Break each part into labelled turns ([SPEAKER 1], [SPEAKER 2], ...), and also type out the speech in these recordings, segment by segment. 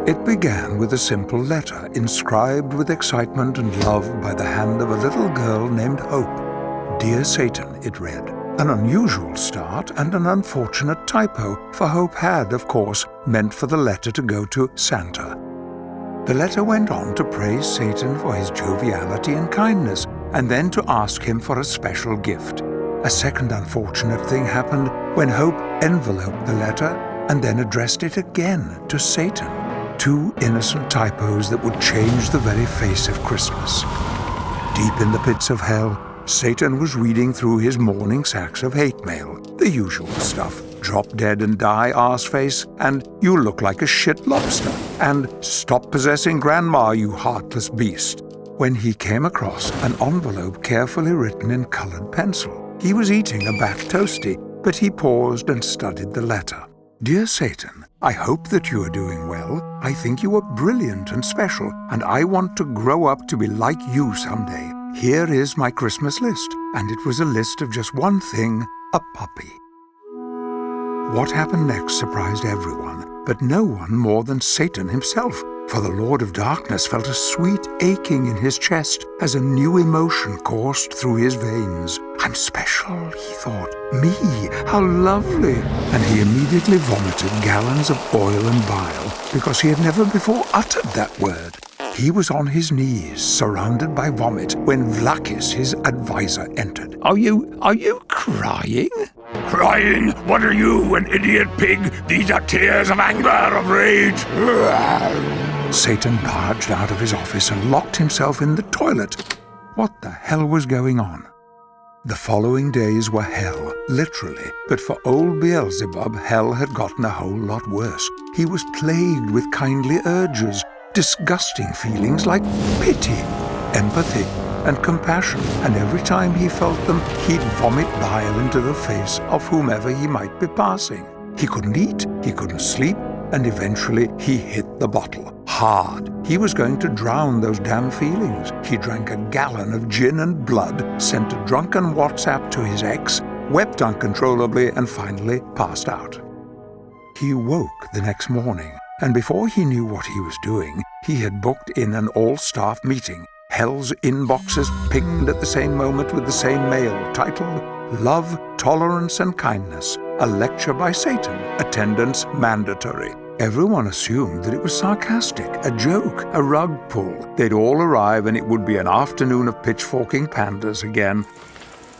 [SPEAKER 1] It began with a simple letter inscribed with excitement and love by the hand of a little girl named Hope. "Dear Satan," it read. An unusual start and an unfortunate typo, for Hope had, of course, meant for the letter to go to Santa. The letter went on to praise Satan for his joviality and kindness, and then to ask him for a special gift. A second unfortunate thing happened when Hope enveloped the letter and then addressed it again to Satan. Two innocent typos that would change the very face of Christmas. Deep in the pits of hell, Satan was reading through his morning sacks of hate mail. The usual stuff. Drop dead and die, arseface, and you look like a shit lobster, and stop possessing grandma, you heartless beast. When he came across an envelope carefully written in colored pencil. He was eating a back toasty, but he paused and studied the letter. "Dear Satan, I hope that you are doing well. I think you are brilliant and special, and I want to grow up to be like you someday. Here is my Christmas list," and it was a list of just one thing, a puppy. What happened next surprised everyone, but no one more than Satan himself, for the Lord of Darkness felt a sweet aching in his chest as a new emotion coursed through his veins. "I'm special," he thought. "Me, how lovely!" And he immediately vomited gallons of oil and bile, because he had never before uttered that word. He was on his knees, surrounded by vomit, when Vlakis, his advisor, entered. Are you crying?"
[SPEAKER 2] "Crying? What are you, an idiot pig? These are tears of anger, of rage."
[SPEAKER 1] Satan barged out of his office and locked himself in the toilet. What the hell was going on? The following days were hell, literally, but for old Beelzebub, hell had gotten a whole lot worse. He was plagued with kindly urges, disgusting feelings like pity, empathy, and compassion, and every time he felt them, he'd vomit bile into the face of whomever he might be passing. He couldn't eat, he couldn't sleep, and eventually he hit the bottle. Hard. He was going to drown those damn feelings. He drank a gallon of gin and blood, sent a drunken WhatsApp to his ex, wept uncontrollably, and finally passed out. He woke the next morning, and before he knew what he was doing, he had booked in an all-staff meeting. Hell's inboxes pinged at the same moment with the same mail, titled "Love, Tolerance and Kindness, a lecture by Satan, attendance mandatory." Everyone assumed that it was sarcastic, a joke, a rug pull. They'd all arrive and it would be an afternoon of pitchforking pandas again.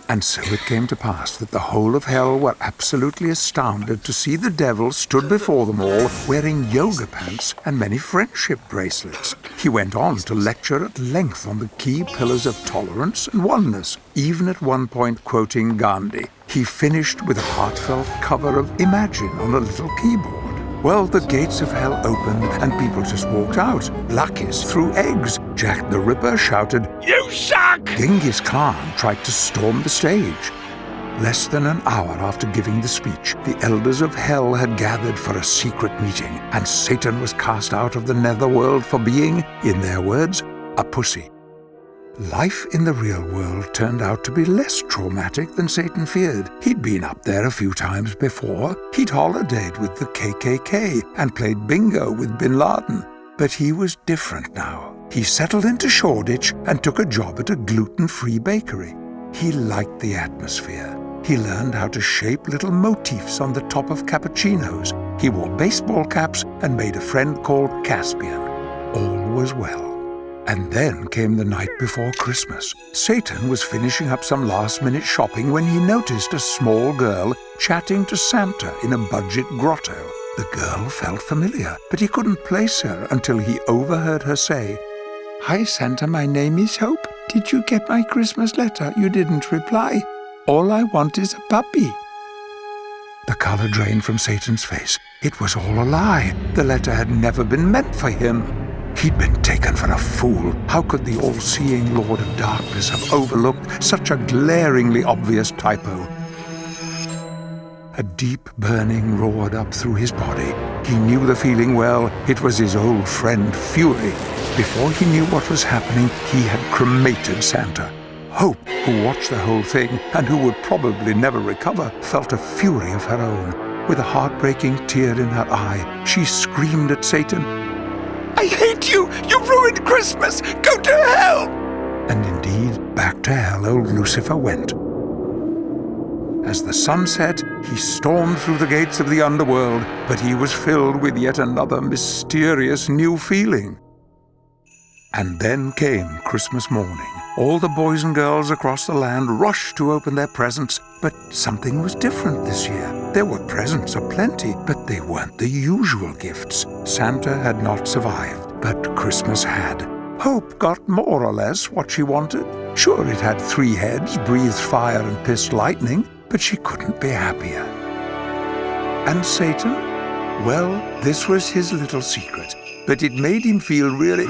[SPEAKER 1] And so it came to pass that the whole of hell were absolutely astounded to see the devil stood before them all wearing yoga pants and many friendship bracelets. He went on to lecture at length on the key pillars of tolerance and oneness, even at one point quoting Gandhi. He finished with a heartfelt cover of Imagine on a little keyboard. Well, the gates of hell opened and people just walked out. Vlakis threw eggs. Jack the Ripper shouted,
[SPEAKER 2] "You suck!"
[SPEAKER 1] Genghis Khan tried to storm the stage. Less than an hour after giving the speech, the elders of hell had gathered for a secret meeting, and Satan was cast out of the netherworld for being, in their words, a pussy. Life in the real world turned out to be less traumatic than Satan feared. He'd been up there a few times before. He'd holidayed with the KKK and played bingo with Bin Laden. But he was different now. He settled into Shoreditch and took a job at a gluten-free bakery. He liked the atmosphere. He learned how to shape little motifs on the top of cappuccinos. He wore baseball caps and made a friend called Caspian. All was well. And then came the night before Christmas. Satan was finishing up some last-minute shopping when he noticed a small girl chatting to Santa in a budget grotto. The girl felt familiar, but he couldn't place her until he overheard her say, "Hi, Santa, my name is Hope. Did you get my Christmas letter? You didn't reply. All I want is a puppy." The color drained from Satan's face. It was all a lie. The letter had never been meant for him. He'd been taken for a fool. How could the all-seeing Lord of Darkness have overlooked such a glaringly obvious typo? A deep burning roared up through his body. He knew the feeling well. It was his old friend, Fury. Before he knew what was happening, he had cremated Santa. Hope, who watched the whole thing and who would probably never recover, felt a fury of her own. With a heartbreaking tear in her eye, she screamed at Satan,
[SPEAKER 2] I hate you! You ruined Christmas! Go to hell!
[SPEAKER 1] And indeed, back to hell old Lucifer went. As the sun set, he stormed through the gates of the underworld, but he was filled with yet another mysterious new feeling. And then came Christmas morning. All the boys and girls across the land rushed to open their presents, but something was different this year. There were presents aplenty, but they weren't the usual gifts. Santa had not survived, but Christmas had. Hope got more or less what she wanted. Sure, it had 3 heads, breathed fire and pissed lightning, but she couldn't be happier. And Satan? Well, this was his little secret, but it made him feel really